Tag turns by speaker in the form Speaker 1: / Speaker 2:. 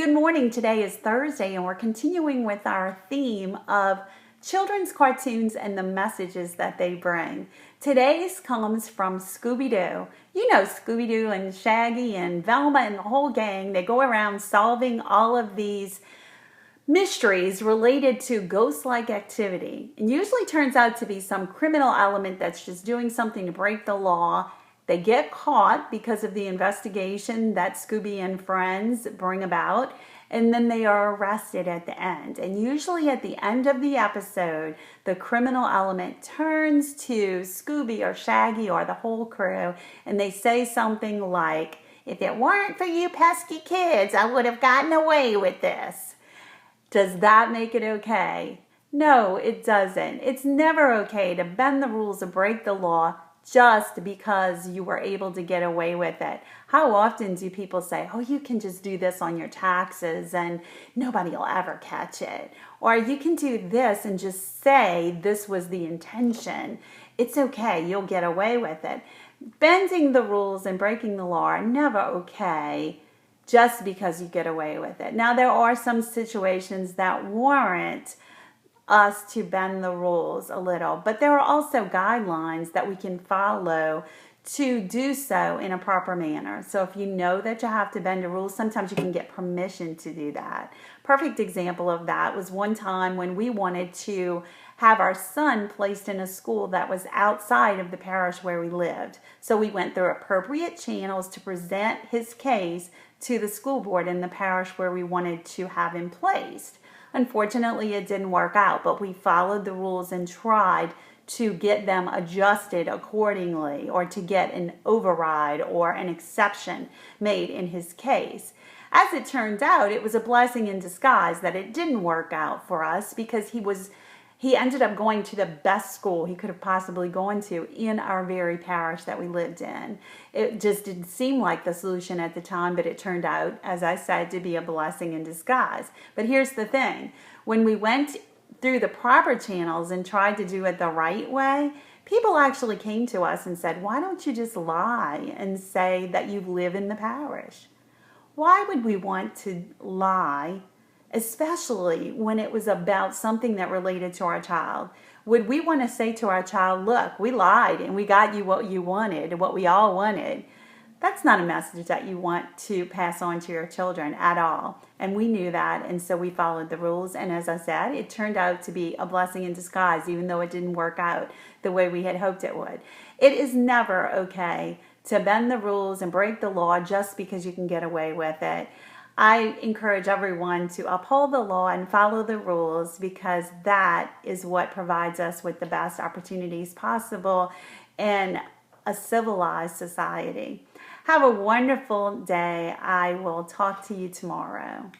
Speaker 1: Good morning. Today is Thursday and we're continuing with our theme of children's cartoons and the messages that they bring. Today's comes from Scooby Doo. You know Scooby Doo and Shaggy and Velma and the whole gang. They go around solving all of these mysteries related to ghost-like activity. And usually turns out to be some criminal element that's just doing something to break the law. They get caught because of the investigation that Scooby and friends bring about, and then they are arrested at the end. And usually at the end of the episode, the criminal element turns to Scooby or Shaggy or the whole crew, and they say something like, "If it weren't for you pesky kids, I would have gotten away with this." Does that make it okay? No, it doesn't. It's never okay to bend the rules or break the law just because you were able to get away with it. How often do people say, "Oh, you can just do this on your taxes and nobody will ever catch it"? Or you can do this and just say this was the intention. It's okay, you'll get away with it. Bending the rules and breaking the law are never okay just because you get away with it. Now, there are some situations that warrant us to bend the rules a little, but there are also guidelines that we can follow to do so in a proper manner. So if you know that you have to bend the rules, sometimes you can get permission to do that. Perfect example of that was one time when we wanted to have our son placed in a school that was outside of the parish where we lived. So we went through appropriate channels to present his case to the school board in the parish where we wanted to have him placed. Unfortunately, it didn't work out, but we followed the rules and tried to get them adjusted accordingly, or to get an override or an exception made in his case. As it turned out, it was a blessing in disguise that it didn't work out for us, because he ended up going to the best school he could have possibly gone to in our very parish that we lived in. It just didn't seem like the solution at the time, but it turned out, as I said, to be a blessing in disguise. But here's the thing. When we went through the proper channels and tried to do it the right way, people actually came to us and said, "Why don't you just lie and say that you live in the parish?" Why would we want to lie, especially when it was about something that related to our child? Would we want to say to our child, "Look, we lied and we got you what you wanted, what we all wanted"? That's not a message that you want to pass on to your children at all. And we knew that, and so we followed the rules. And as I said, it turned out to be a blessing in disguise, even though it didn't work out the way we had hoped it would. It is never okay to bend the rules and break the law just because you can get away with it. I encourage everyone to uphold the law and follow the rules, because that is what provides us with the best opportunities possible in a civilized society. Have a wonderful day. I will talk to you tomorrow.